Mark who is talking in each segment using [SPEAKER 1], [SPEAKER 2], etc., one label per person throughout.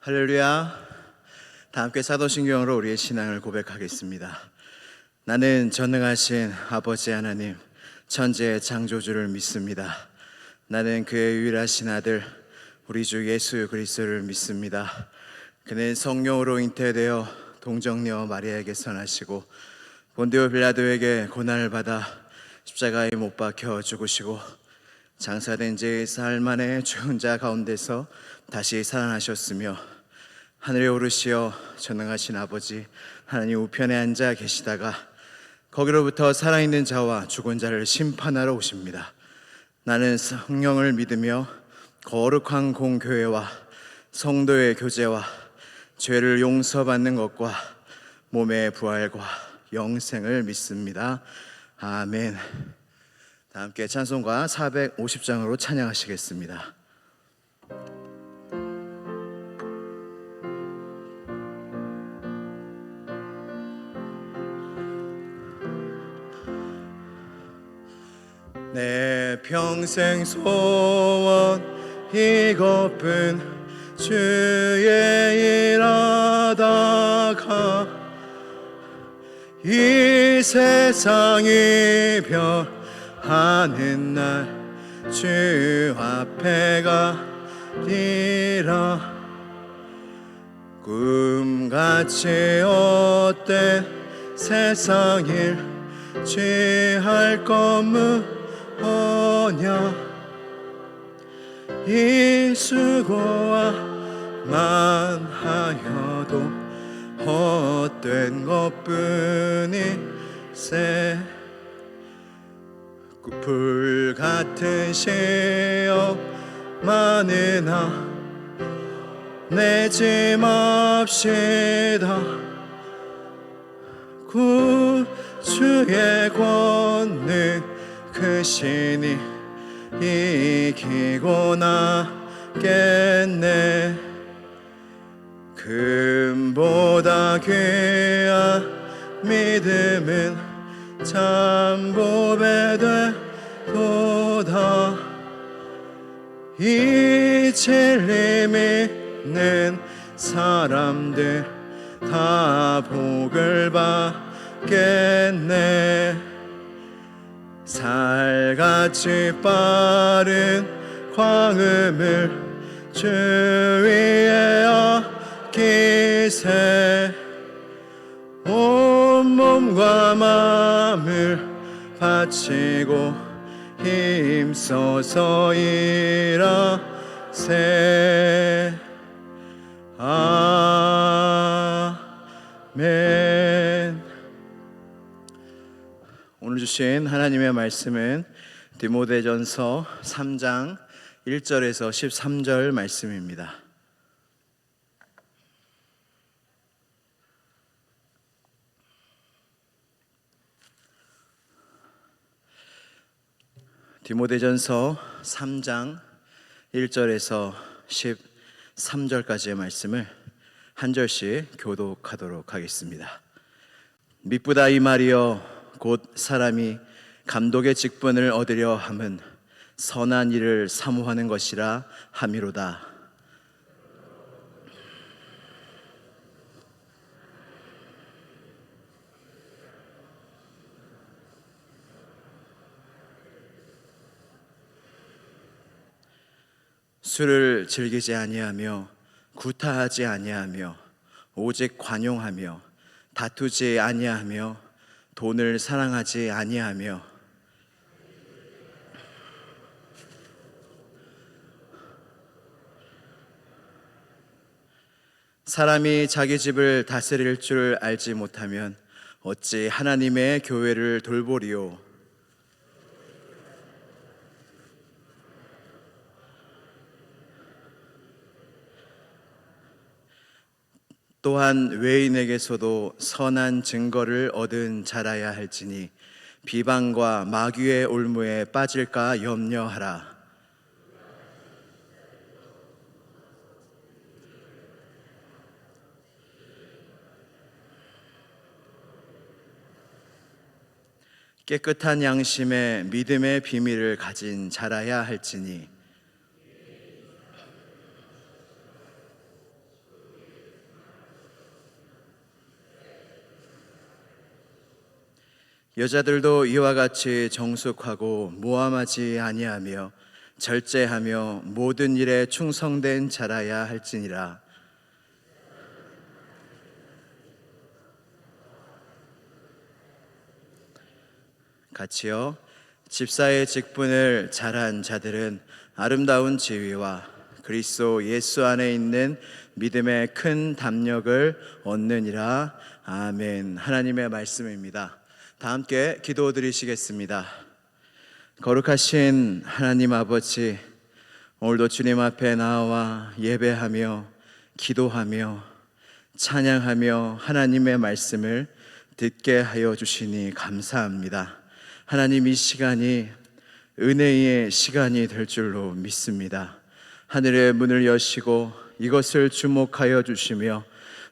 [SPEAKER 1] 할렐루야. 다 함께 사도신경으로 우리의 신앙을 고백하겠습니다. 나는 전능하신 아버지 하나님, 천지의 창조주를 믿습니다. 나는 그의 유일하신 아들, 우리 주 예수 그리스도를 믿습니다. 그는 성령으로 잉태되어 동정녀 마리아에게서 나시고 본디오 빌라도에게 고난을 받아 십자가에 못 박혀 죽으시고 장사된 지 사흘 만에 죽은 자 가운데서 다시 살아나셨으며 하늘에 오르시어 전능하신 아버지 하나님 우편에 앉아 계시다가 거기로부터 살아있는 자와 죽은 자를 심판하러 오십니다. 나는 성령을 믿으며 거룩한 공교회와 성도의 교제와 죄를 용서받는 것과 몸의 부활과 영생을 믿습니다. 아멘. 다 함께 찬송가 450장으로 찬양하시겠습니다. 내 평생 소원 이것뿐 주의 일하다가 이 세상 이별하는 날 주 앞에 가리라. 꿈같이 헛된 세상 일 취할 것무 오냐. 이 수고와 만하여도 헛된 것뿐이세. 불같은 시험 많으나 내지 맙시다. 구주의 권능 크시니 이기고 나겠네. 금보다 귀한 믿음은 참 보배 되도다. 이 진리 믿는 사람들 다 복을 받겠네. 살같이 빠른 광음을 주 위에 아끼세. 온몸과 마음을 바치고 힘써서 일하세. 아멘. 오늘 주신 하나님의 말씀은 디모데전서 3장 1절에서 13절 말씀입니다. 디모데전서 3장 1절에서 13절까지의 말씀을 한 절씩 교독하도록 하겠습니다. 미쁘다 이 말이여 곧 사람이 감독의 직분을 얻으려 함은 선한 일을 사모하는 것이라 함이로다. 술을 즐기지 아니하며 구타하지 아니하며 오직 관용하며 다투지 아니하며 돈을 사랑하지 아니하며 사람이 자기 집을 다스릴 줄 알지 못하면 어찌 하나님의 교회를 돌보리요. 또한 외인에게서도 선한 증거를 얻은 자라야 할지니 비방과 마귀의 올무에 빠질까 염려하라. 깨끗한 양심에 믿음의 비밀을 가진 자라야 할지니 여자들도 이와 같이 정숙하고 모함하지 아니하며 절제하며 모든 일에 충성된 자라야 할지니라. 같이요. 집사의 직분을 잘한 자들은 아름다운 지위와 그리스도 예수 안에 있는 믿음의 큰 담력을 얻느니라. 아멘. 하나님의 말씀입니다. 다 함께 기도드리시겠습니다. 거룩하신 하나님 아버지, 오늘도 주님 앞에 나와 예배하며 기도하며 찬양하며 하나님의 말씀을 듣게 하여 주시니 감사합니다. 하나님, 이 시간이 은혜의 시간이 될 줄로 믿습니다. 하늘의 문을 여시고 이것을 주목하여 주시며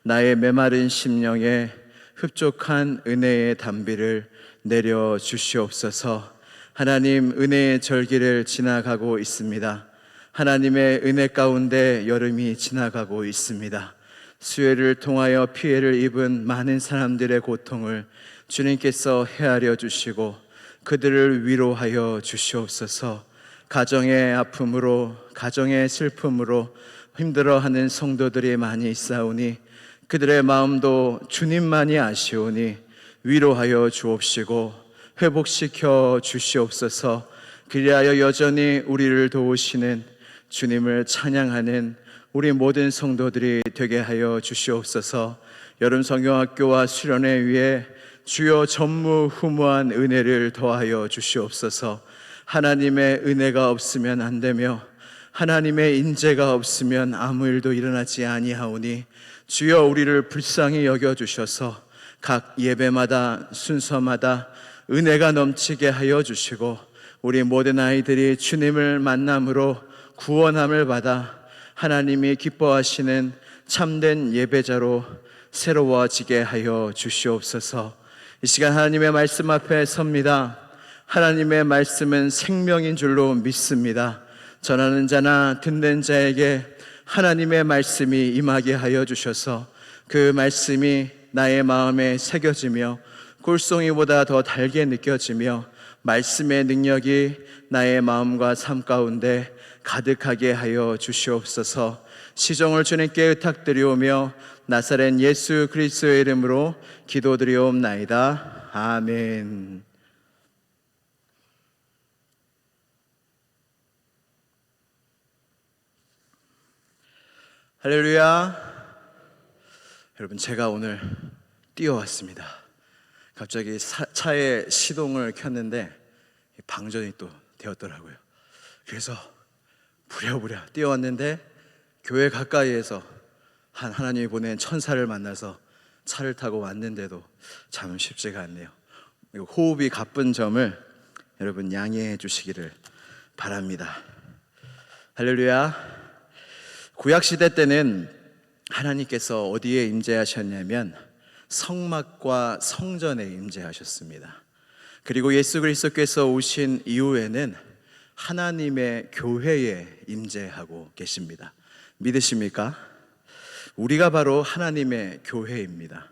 [SPEAKER 1] 나의 메마른 심령에 흡족한 은혜의 담비를 내려 주시옵소서. 하나님, 은혜의 절기를 지나가고 있습니다. 하나님의 은혜 가운데 여름이 지나가고 있습니다. 수해를 통하여 피해를 입은 많은 사람들의 고통을 주님께서 헤아려 주시고 그들을 위로하여 주시옵소서. 가정의 아픔으로, 가정의 슬픔으로 힘들어하는 성도들이 많이 있사오니 그들의 마음도 주님만이 아시오니 위로하여 주옵시고 회복시켜 주시옵소서. 그리하여 여전히 우리를 도우시는 주님을 찬양하는 우리 모든 성도들이 되게 하여 주시옵소서. 여름 성경학교와 수련회 위에 주여 전무후무한 은혜를 더하여 주시옵소서. 하나님의 은혜가 없으면 안 되며 하나님의 인재가 없으면 아무 일도 일어나지 아니하오니 주여 우리를 불쌍히 여겨주셔서 각 예배마다 순서마다 은혜가 넘치게 하여 주시고 우리 모든 아이들이 주님을 만남으로 구원함을 받아 하나님이 기뻐하시는 참된 예배자로 새로워지게 하여 주시옵소서. 이 시간 하나님의 말씀 앞에 섭니다. 하나님의 말씀은 생명인 줄로 믿습니다. 전하는 자나 듣는 자에게 하나님의 말씀이 임하게 하여 주셔서 그 말씀이 나의 마음에 새겨지며 꿀송이보다 더 달게 느껴지며 말씀의 능력이 나의 마음과 삶 가운데 가득하게 하여 주시옵소서. 시종을 주님께 의탁드리오며 나사렛 예수 그리스도의 이름으로 기도드리옵나이다. 아멘. 할렐루야. 여러분, 제가 오늘 뛰어왔습니다. 갑자기 차에 시동을 켰는데 방전이 또 되었더라고요. 그래서 부랴부랴 뛰어왔는데 교회 가까이에서 하나님이 보낸 천사를 만나서 차를 타고 왔는데도 참 쉽지가 않네요. 호흡이 가쁜 점을 여러분 양해해 주시기를 바랍니다. 할렐루야. 구약시대 때는 하나님께서 어디에 임재하셨냐면 성막과 성전에 임재하셨습니다. 그리고 예수 그리스도께서 오신 이후에는 하나님의 교회에 임재하고 계십니다. 믿으십니까? 우리가 바로 하나님의 교회입니다.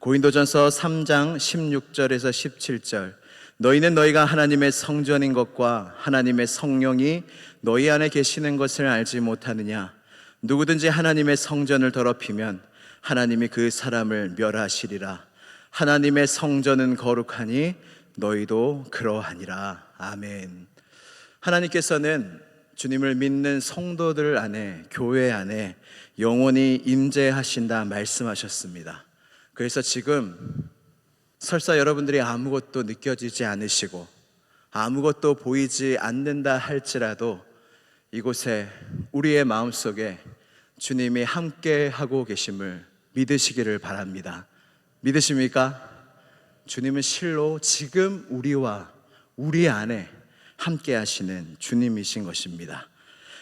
[SPEAKER 1] 고린도전서 3장 16절에서 17절, 너희는 너희가 하나님의 성전인 것과 하나님의 성령이 너희 안에 계시는 것을 알지 못하느냐? 누구든지 하나님의 성전을 더럽히면 하나님이 그 사람을 멸하시리라. 하나님의 성전은 거룩하니 너희도 그러하니라. 아멘. 하나님께서는 주님을 믿는 성도들 안에, 교회 안에 영원히 임재하신다 말씀하셨습니다. 그래서 지금 설사 여러분들이 아무것도 느껴지지 않으시고 아무것도 보이지 않는다 할지라도 이곳에 우리의 마음속에 주님이 함께 하고 계심을 믿으시기를 바랍니다. 믿으십니까? 주님은 실로 지금 우리와 우리 안에 함께 하시는 주님이신 것입니다.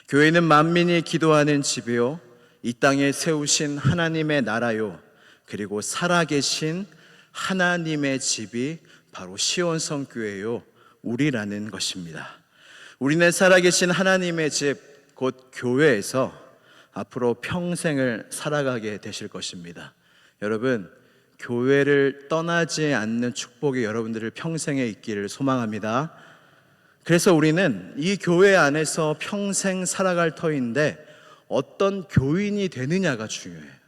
[SPEAKER 1] 교회는 만민이 기도하는 집이요, 이 땅에 세우신 하나님의 나라요, 그리고 살아계신 하나님의 집이 바로 시온성 교회요, 우리라는 것입니다. 우리는 살아계신 하나님의 집, 곧 교회에서 앞으로 평생을 살아가게 되실 것입니다. 여러분, 교회를 떠나지 않는 축복이 여러분들을 평생에 있기를 소망합니다. 그래서 우리는 이 교회 안에서 평생 살아갈 터인데 어떤 교인이 되느냐가 중요해요.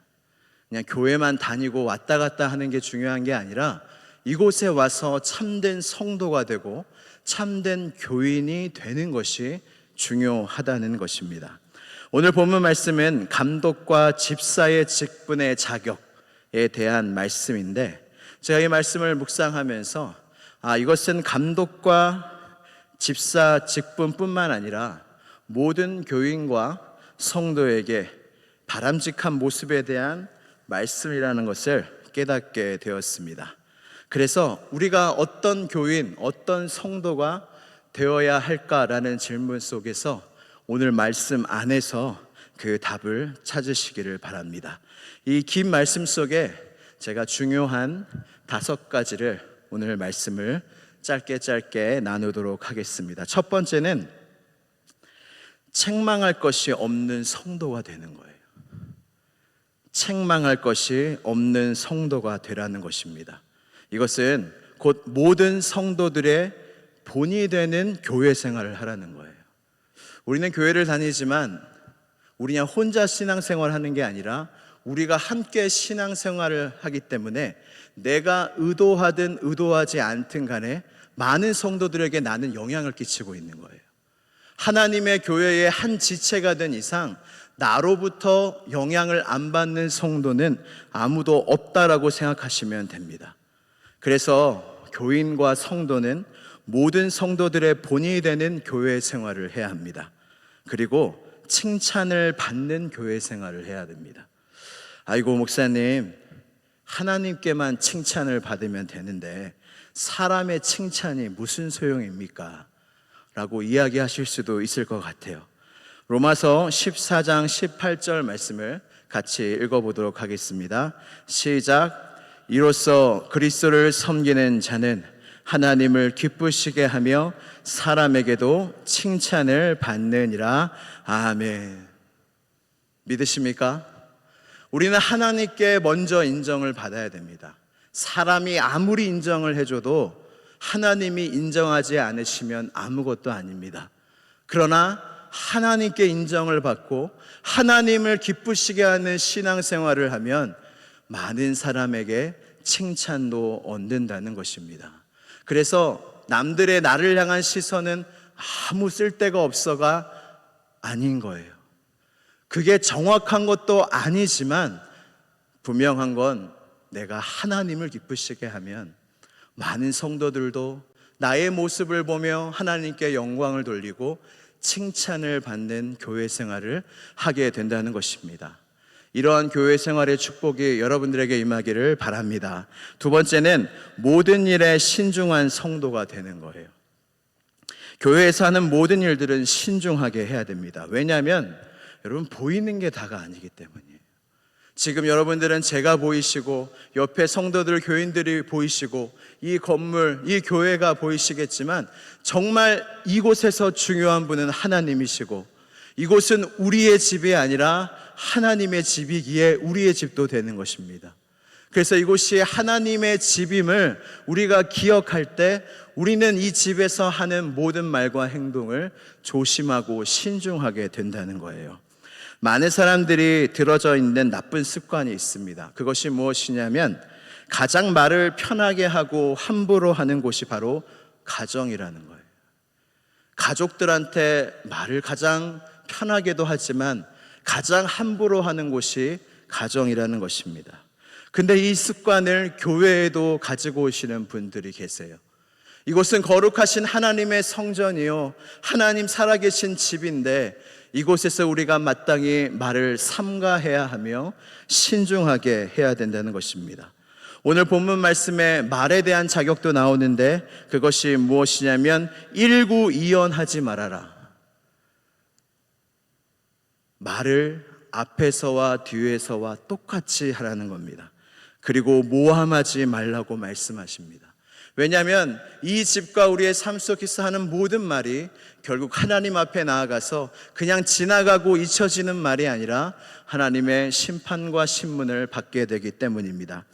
[SPEAKER 1] 그냥 교회만 다니고 왔다 갔다 하는 게 중요한 게 아니라 이곳에 와서 참된 성도가 되고 참된 교인이 되는 것이 중요하다는 것입니다. 오늘 본문 말씀은 감독과 집사의 직분의 자격에 대한 말씀인데, 제가 이 말씀을 묵상하면서 이것은 감독과 집사 직분뿐만 아니라 모든 교인과 성도에게 바람직한 모습에 대한 말씀이라는 것을 깨닫게 되었습니다. 그래서 우리가 어떤 교인, 어떤 성도가 되어야 할까라는 질문 속에서 오늘 말씀 안에서 그 답을 찾으시기를 바랍니다. 이 긴 말씀 속에 제가 중요한 5가지를 오늘 말씀을 짧게 나누도록 하겠습니다. 첫 번째는 책망할 것이 없는 성도가 되는 거예요. 책망할 것이 없는 성도가 되라는 것입니다. 이것은 곧 모든 성도들의 본이 되는 교회 생활을 하라는 거예요. 우리는 교회를 다니지만 우리 그냥 혼자 신앙생활을 하는 게 아니라 우리가 함께 신앙생활을 하기 때문에 내가 의도하든 의도하지 않든 간에 많은 성도들에게 나는 영향을 끼치고 있는 거예요. 하나님의 교회의 한 지체가 된 이상 나로부터 영향을 안 받는 성도는 아무도 없다라고 생각하시면 됩니다. 그래서 교인과 성도는 모든 성도들의 본이 되는 교회 생활을 해야 합니다. 그리고 칭찬을 받는 교회 생활을 해야 됩니다. 아이고 목사님, 하나님께만 칭찬을 받으면 되는데 사람의 칭찬이 무슨 소용입니까? 라고 이야기하실 수도 있을 것 같아요. 로마서 14장 18절 말씀을 같이 읽어보도록 하겠습니다. 시작. 이로써 그리스도를 섬기는 자는 하나님을 기쁘시게 하며 사람에게도 칭찬을 받느니라. 아멘. 믿으십니까? 우리는 하나님께 먼저 인정을 받아야 됩니다. 사람이 아무리 인정을 해줘도 하나님이 인정하지 않으시면 아무것도 아닙니다. 그러나 하나님께 인정을 받고 하나님을 기쁘시게 하는 신앙생활을 하면 많은 사람에게 칭찬도 얻는다는 것입니다. 그래서 남들의 나를 향한 시선은 아무 쓸데가 없어가 아닌 거예요. 그게 정확한 것도 아니지만 분명한 건 내가 하나님을 기쁘시게 하면 많은 성도들도 나의 모습을 보며 하나님께 영광을 돌리고 칭찬을 받는 교회 생활을 하게 된다는 것입니다. 이러한 교회 생활의 축복이 여러분들에게 임하기를 바랍니다. 두 번째는 모든 일에 신중한 성도가 되는 거예요. 교회에서 하는 모든 일들은 신중하게 해야 됩니다. 왜냐하면 여러분 보이는 게 다가 아니기 때문이에요. 지금 여러분들은 제가 보이시고 옆에 성도들 교인들이 보이시고 이 건물, 이 교회가 보이시겠지만 정말 이곳에서 중요한 분은 하나님이시고 이곳은 우리의 집이 아니라 하나님의 집이기에 우리의 집도 되는 것입니다. 그래서 이곳이 하나님의 집임을 우리가 기억할 때 우리는 이 집에서 하는 모든 말과 행동을 조심하고 신중하게 된다는 거예요. 많은 사람들이 들어져 있는 나쁜 습관이 있습니다. 그것이 무엇이냐면 가장 말을 편하게 하고 함부로 하는 곳이 바로 가정이라는 거예요. 가족들한테 말을 가장 편하게도 하지만 가장 함부로 하는 곳이 가정이라는 것입니다. 근데 이 습관을 교회에도 가지고 오시는 분들이 계세요. 이곳은 거룩하신 하나님의 성전이요 하나님 살아계신 집인데 이곳에서 우리가 마땅히 말을 삼가해야 하며 신중하게 해야 된다는 것입니다. 오늘 본문 말씀에 말에 대한 자격도 나오는데 그것이 무엇이냐면 일구이연하지 말아라. 말을 앞에서와 뒤에서와 똑같이 하라는 겁니다. 그리고 모함하지 말라고 말씀하십니다. 왜냐하면 이 집과 우리의 삶 속에서 하는 모든 말이 결국 하나님 앞에 나아가서 그냥 지나가고 잊혀지는 말이 아니라 하나님의 심판과 신문을 받게 되기 때문입니다.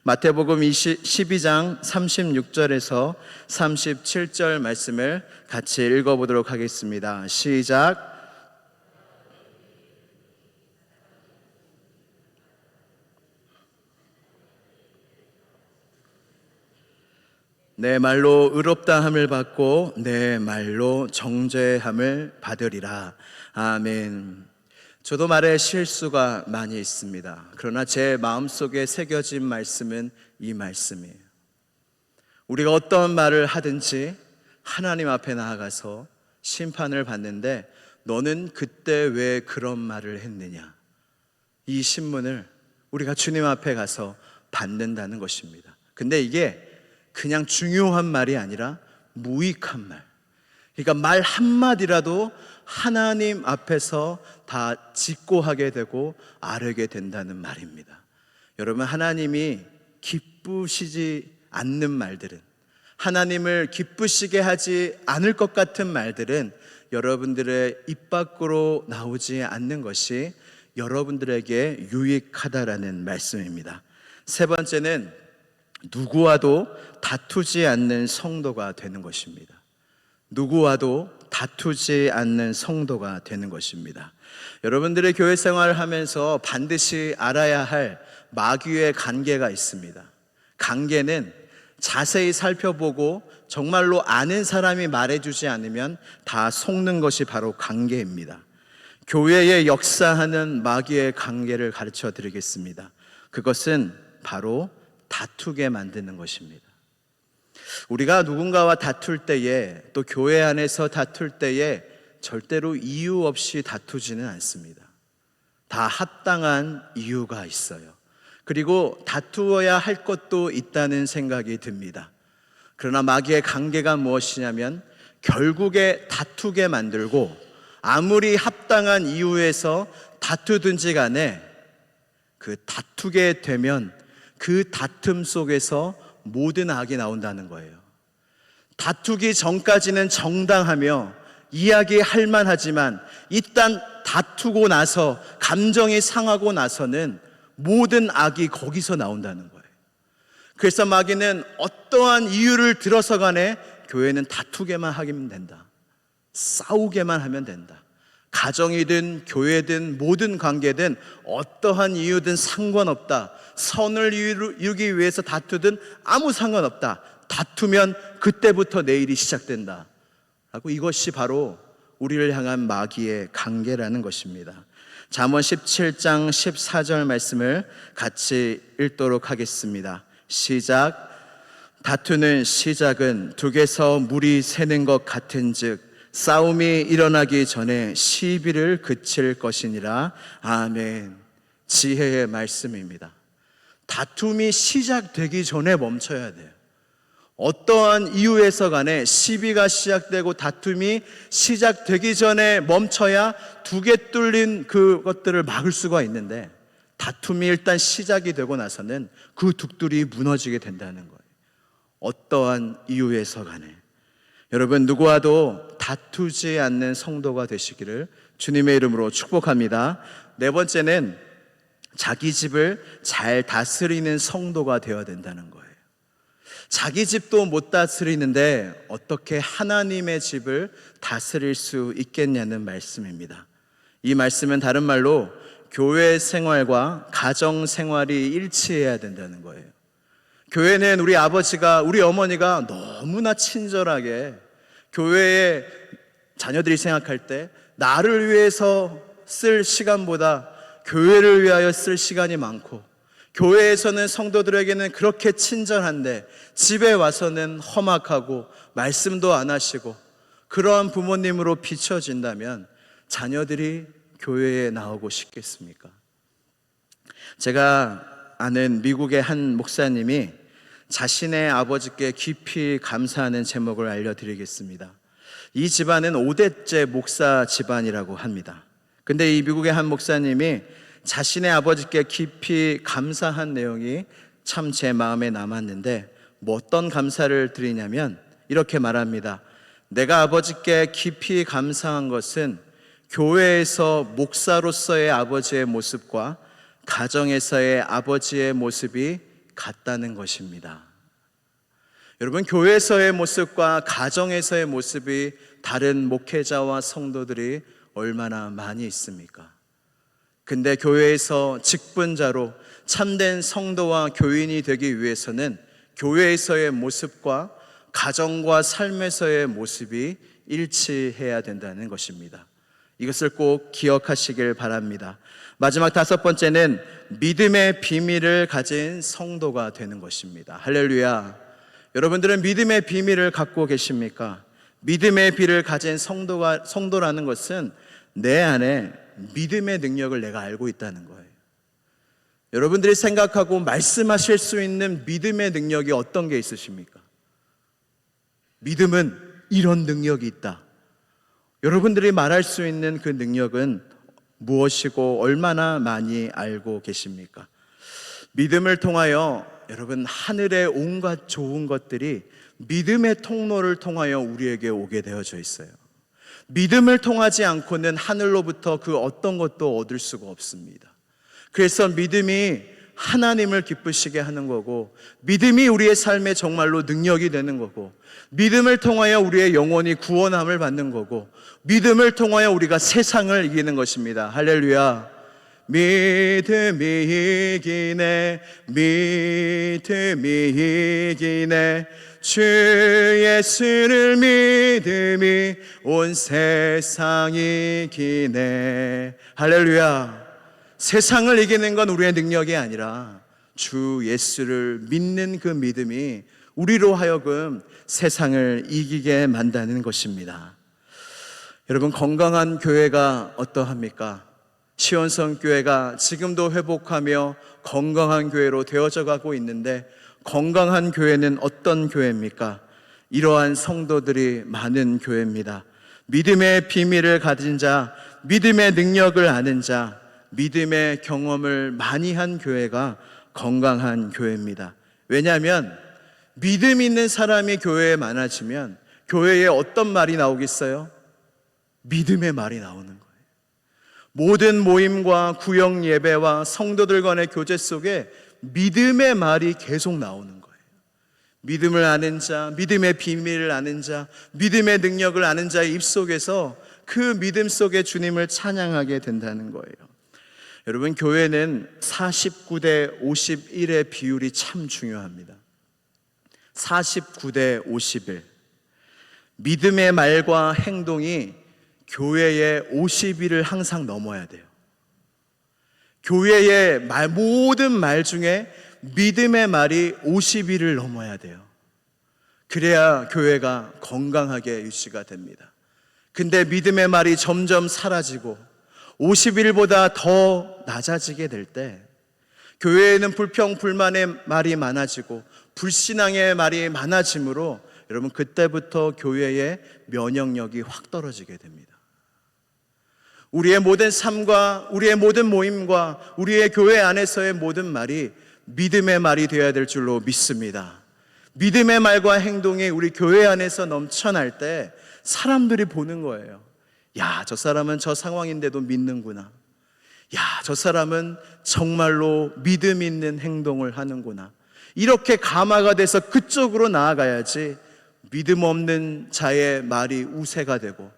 [SPEAKER 1] 마태복음 12장 36절에서 37절 말씀을 같이 읽어보도록 하겠습니다. 시작. 내 말로 의롭다 함을 받고 내 말로 정죄함을 받으리라. 아멘. 저도 말에 실수가 많이 있습니다. 그러나 제 마음속에 새겨진 말씀은 이 말씀이에요. 우리가 어떤 말을 하든지 하나님 앞에 나아가서 심판을 받는데 너는 그때 왜 그런 말을 했느냐, 이 신문을 우리가 주님 앞에 가서 받는다는 것입니다. 근데 이게 그냥 중요한 말이 아니라 무익한 말, 그러니까 말 한마디라도 하나님 앞에서 다 짓고 하게 되고 아뢰게 된다는 말입니다. 여러분, 하나님이 기쁘시지 않는 말들은, 하나님을 기쁘시게 하지 않을 것 같은 말들은 여러분들의 입 밖으로 나오지 않는 것이 여러분들에게 유익하다라는 말씀입니다. 세 번째는 누구와도 다투지 않는 성도가 되는 것입니다. 누구와도 다투지 않는 성도가 되는 것입니다. 여러분들의 교회 생활을 하면서 반드시 알아야 할 마귀의 관계가 있습니다. 관계는 자세히 살펴보고 정말로 아는 사람이 말해주지 않으면 다 속는 것이 바로 관계입니다. 교회에 역사하는 마귀의 관계를 가르쳐 드리겠습니다. 그것은 바로 다투게 만드는 것입니다. 우리가 누군가와 다툴 때에, 또 교회 안에서 다툴 때에 절대로 이유 없이 다투지는 않습니다. 다 합당한 이유가 있어요. 그리고 다투어야 할 것도 있다는 생각이 듭니다. 그러나 마귀의 관계가 무엇이냐면 결국에 다투게 만들고, 아무리 합당한 이유에서 다투든지 간에 그 다투게 되면 그 다툼 속에서 모든 악이 나온다는 거예요. 다투기 전까지는 정당하며 이야기할 만하지만 일단 다투고 나서, 감정이 상하고 나서는 모든 악이 거기서 나온다는 거예요. 그래서 마귀는 어떠한 이유를 들어서 간에 교회는 다투게만 하면 된다, 싸우게만 하면 된다. 가정이든 교회든 모든 관계든 어떠한 이유든 상관없다, 선을 이루기 위해서 다투든 아무 상관없다, 다투면 그때부터 내일이 시작된다 라고, 이것이 바로 우리를 향한 마귀의 관계라는 것입니다. 잠언 17장 14절 말씀을 같이 읽도록 하겠습니다. 시작. 다투는 시작은 둑에서 물이 새는 것 같은즉 싸움이 일어나기 전에 시비를 그칠 것이니라. 아멘. 지혜의 말씀입니다. 다툼이 시작되기 전에 멈춰야 돼요. 어떠한 이유에서 간에 시비가 시작되고 다툼이 시작되기 전에 멈춰야 두개 뚫린 그것들을 막을 수가 있는데, 다툼이 일단 시작이 되고 나서는 그 둑들이 무너지게 된다는 거예요. 어떠한 이유에서 간에. 여러분, 누구와도 다투지 않는 성도가 되시기를 주님의 이름으로 축복합니다. 네 번째는 자기 집을 잘 다스리는 성도가 되어야 된다는 거예요. 자기 집도 못 다스리는데 어떻게 하나님의 집을 다스릴 수 있겠냐는 말씀입니다. 이 말씀은 다른 말로 교회 생활과 가정 생활이 일치해야 된다는 거예요. 교회는 우리 아버지가, 우리 어머니가 너무나 친절하게 교회에 자녀들이 생각할 때 나를 위해서 쓸 시간보다 교회를 위하여 쓸 시간이 많고, 교회에서는 성도들에게는 그렇게 친절한데 집에 와서는 험악하고 말씀도 안 하시고, 그러한 부모님으로 비춰진다면 자녀들이 교회에 나오고 싶겠습니까? 제가 아는 미국의 한 목사님이 자신의 아버지께 깊이 감사하는 제목을 알려드리겠습니다. 이 집안은 5대째 목사 집안이라고 합니다. 근데 이 미국의 한 목사님이 자신의 아버지께 깊이 감사한 내용이 참 제 마음에 남았는데, 뭐 어떤 감사를 드리냐면 이렇게 말합니다. 내가 아버지께 깊이 감사한 것은 교회에서 목사로서의 아버지의 모습과 가정에서의 아버지의 모습이 같다는 것입니다. 여러분, 교회에서의 모습과 가정에서의 모습이 다른 목회자와 성도들이 얼마나 많이 있습니까? 근데 교회에서 직분자로 참된 성도와 교인이 되기 위해서는 교회에서의 모습과 가정과 삶에서의 모습이 일치해야 된다는 것입니다. 이것을 꼭 기억하시길 바랍니다. 마지막 5번째는 믿음의 비밀을 가진 성도가 되는 것입니다. 할렐루야. 여러분들은 믿음의 비밀을 갖고 계십니까? 믿음의 비밀을 가진 성도라는 것은 내 안에 믿음의 능력을 내가 알고 있다는 거예요. 여러분들이 생각하고 말씀하실 수 있는 믿음의 능력이 어떤 게 있으십니까? 믿음은 이런 능력이 있다. 여러분들이 말할 수 있는 그 능력은 무엇이고 얼마나 많이 알고 계십니까? 믿음을 통하여 여러분, 하늘의 온갖 좋은 것들이 믿음의 통로를 통하여 우리에게 오게 되어져 있어요. 믿음을 통하지 않고는 하늘로부터 그 어떤 것도 얻을 수가 없습니다. 그래서 믿음이 하나님을 기쁘시게 하는 거고, 믿음이 우리의 삶에 정말로 능력이 되는 거고, 믿음을 통하여 우리의 영혼이 구원함을 받는 거고, 믿음을 통하여 우리가 세상을 이기는 것입니다. 할렐루야. 믿음이 이기네, 믿음이 이기네, 주 예수를 믿음이 온 세상이 이기네. 할렐루야. 세상을 이기는 건 우리의 능력이 아니라 주 예수를 믿는 그 믿음이 우리로 하여금 세상을 이기게 만드는 것입니다. 여러분, 건강한 교회가 어떠합니까? 시온성 교회가 지금도 회복하며 건강한 교회로 되어져 가고 있는데, 건강한 교회는 어떤 교회입니까? 이러한 성도들이 많은 교회입니다. 믿음의 비밀을 가진 자, 믿음의 능력을 아는 자, 믿음의 경험을 많이 한 교회가 건강한 교회입니다. 왜냐하면 믿음 있는 사람이 교회에 많아지면 교회에 어떤 말이 나오겠어요? 믿음의 말이 나오는 거예요. 모든 모임과 구역 예배와 성도들 간의 교제 속에 믿음의 말이 계속 나오는 거예요. 믿음을 아는 자, 믿음의 비밀을 아는 자, 믿음의 능력을 아는 자의 입속에서 그 믿음 속에 주님을 찬양하게 된다는 거예요. 여러분, 교회는 49대 51의 비율이 참 중요합니다. 49대 51. 믿음의 말과 행동이 교회의 50일을 항상 넘어야 돼요. 교회의 모든 말 중에 믿음의 말이 50일을 넘어야 돼요. 그래야 교회가 건강하게 유지가 됩니다. 근데 믿음의 말이 점점 사라지고 50일보다 더 낮아지게 될 때 교회에는 불평, 불만의 말이 많아지고 불신앙의 말이 많아지므로 여러분, 그때부터 교회의 면역력이 확 떨어지게 됩니다. 우리의 모든 삶과 우리의 모든 모임과 우리의 교회 안에서의 모든 말이 믿음의 말이 되어야 될 줄로 믿습니다. 믿음의 말과 행동이 우리 교회 안에서 넘쳐날 때 사람들이 보는 거예요. 야, 저 사람은 저 상황인데도 믿는구나. 야, 저 사람은 정말로 믿음 있는 행동을 하는구나. 이렇게 감화가 돼서 그쪽으로 나아가야지 믿음 없는 자의 말이 우세가 되고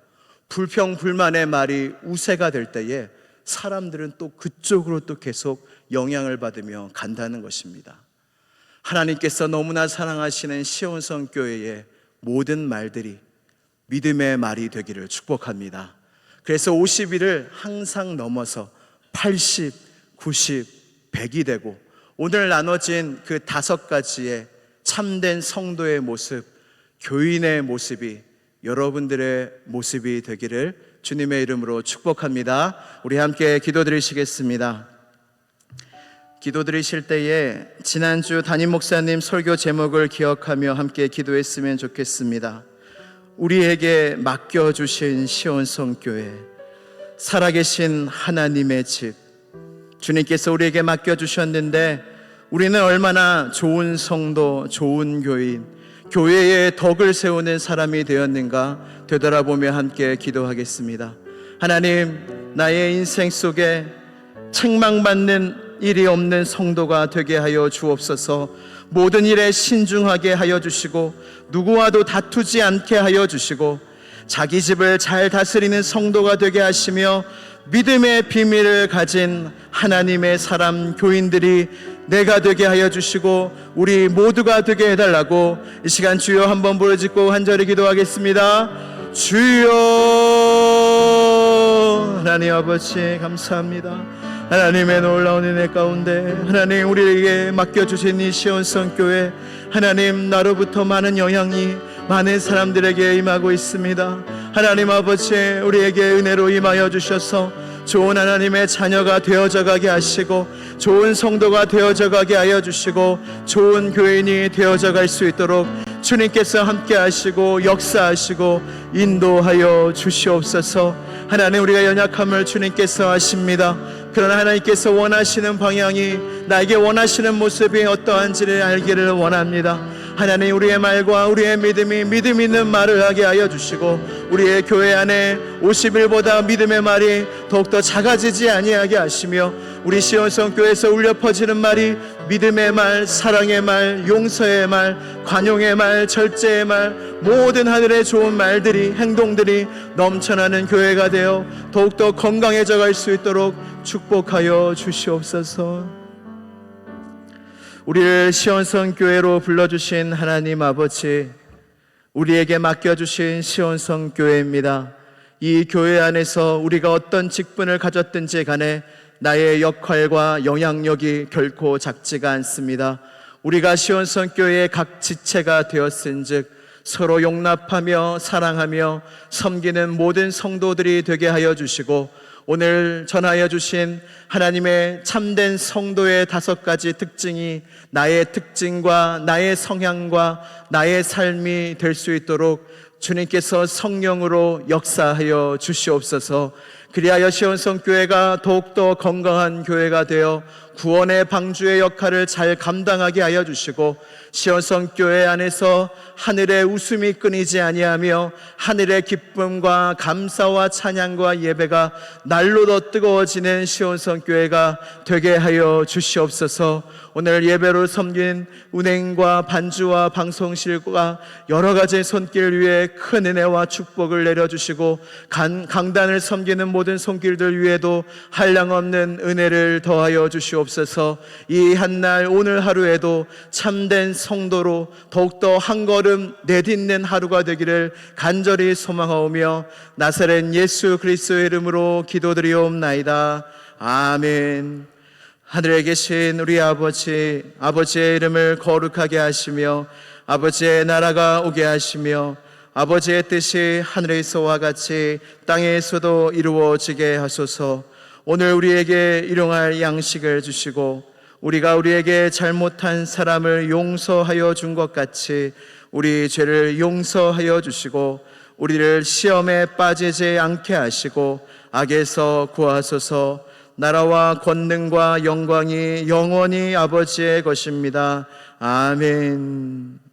[SPEAKER 1] 불평, 불만의 말이 우세가 될 때에 사람들은 또 그쪽으로 또 계속 영향을 받으며 간다는 것입니다. 하나님께서 너무나 사랑하시는 시온성 교회의 모든 말들이 믿음의 말이 되기를 축복합니다. 그래서 50일을 항상 넘어서 80, 90, 100이 되고 오늘 나눠진 그 5가지의 참된 성도의 모습, 교인의 모습이 여러분들의 모습이 되기를 주님의 이름으로 축복합니다. 우리 함께 기도드리시겠습니다. 기도드리실 때에 지난주 담임 목사님 설교 제목을 기억하며 함께 기도했으면 좋겠습니다. 우리에게 맡겨주신 시온성 교회, 살아계신 하나님의 집, 주님께서 우리에게 맡겨주셨는데 우리는 얼마나 좋은 성도, 좋은 교인, 교회의 덕을 세우는 사람이 되었는가 되돌아보며 함께 기도하겠습니다. 하나님, 나의 인생 속에 책망받는 일이 없는 성도가 되게 하여 주옵소서. 모든 일에 신중하게 하여 주시고 누구와도 다투지 않게 하여 주시고 자기 집을 잘 다스리는 성도가 되게 하시며 믿음의 비밀을 가진 하나님의 사람 교인들이 내가 되게 하여 주시고 우리 모두가 되게 해달라고 이 시간 주여 한번 부르짖고 간절히 기도하겠습니다. 주여. 하나님 아버지 감사합니다. 하나님의 놀라운 은혜 가운데 하나님 우리에게 맡겨주신 이 시온성교회, 하나님 나로부터 많은 영향이 많은 사람들에게 임하고 있습니다. 하나님 아버지 우리에게 은혜로 임하여 주셔서 좋은 하나님의 자녀가 되어져 가게 하시고 좋은 성도가 되어져 가게 하여 주시고 좋은 교인이 되어져 갈 수 있도록 주님께서 함께 하시고 역사하시고 인도하여 주시옵소서. 하나님 우리가 연약함을 주님께서 아십니다. 그러나 하나님께서 원하시는 방향이, 나에게 원하시는 모습이 어떠한지를 알기를 원합니다. 하나님 우리의 말과 우리의 믿음이 믿음 있는 말을 하게 하여 주시고 우리의 교회 안에 50일보다 믿음의 말이 더욱더 작아지지 아니하게 하시며 우리 시온성교회에서 울려 퍼지는 말이 믿음의 말, 사랑의 말, 용서의 말, 관용의 말, 절제의 말, 모든 하늘의 좋은 말들이, 행동들이 넘쳐나는 교회가 되어 더욱더 건강해져 갈 수 있도록 축복하여 주시옵소서. 우리를 시온성교회로 불러주신 하나님 아버지, 우리에게 맡겨주신 시온성교회입니다. 이 교회 안에서 우리가 어떤 직분을 가졌든지 간에 나의 역할과 영향력이 결코 작지가 않습니다. 우리가 시온성교회의 각 지체가 되었은즉 서로 용납하며 사랑하며 섬기는 모든 성도들이 되게 하여 주시고 오늘 전하여 주신 하나님의 참된 성도의 5가지 특징이 나의 특징과 나의 성향과 나의 삶이 될 수 있도록 주님께서 성령으로 역사하여 주시옵소서. 그리하여 시온성교회가 더욱더 건강한 교회가 되어 구원의 방주의 역할을 잘 감당하게 하여 주시고 시온성교회 안에서 하늘의 웃음이 끊이지 아니하며 하늘의 기쁨과 감사와 찬양과 예배가 날로 더 뜨거워지는 시온성교회가 되게 하여 주시옵소서. 오늘 예배로 섬긴 운행과 반주와 방송실과 여러 가지 손길 위에 큰 은혜와 축복을 내려주시고 강단을 섬기는 모든 손길들 위에도 한량없는 은혜를 더하여 주시옵소서. 이 한날 오늘 하루에도 참된 성도로 더욱더 한 걸음 내딛는 하루가 되기를 간절히 소망하오며 나사렛 예수 그리스도의 이름으로 기도드리옵나이다. 아멘. 하늘에 계신 우리 아버지, 아버지의 이름을 거룩하게 하시며 아버지의 나라가 오게 하시며 아버지의 뜻이 하늘에서와 같이 땅에서도 이루어지게 하소서. 오늘 우리에게 일용할 양식을 주시고 우리가 우리에게 잘못한 사람을 용서하여 준 것 같이 우리 죄를 용서하여 주시고 우리를 시험에 빠지지 않게 하시고 악에서 구하소서. 나라와 권능과 영광이 영원히 아버지의 것입니다. 아멘.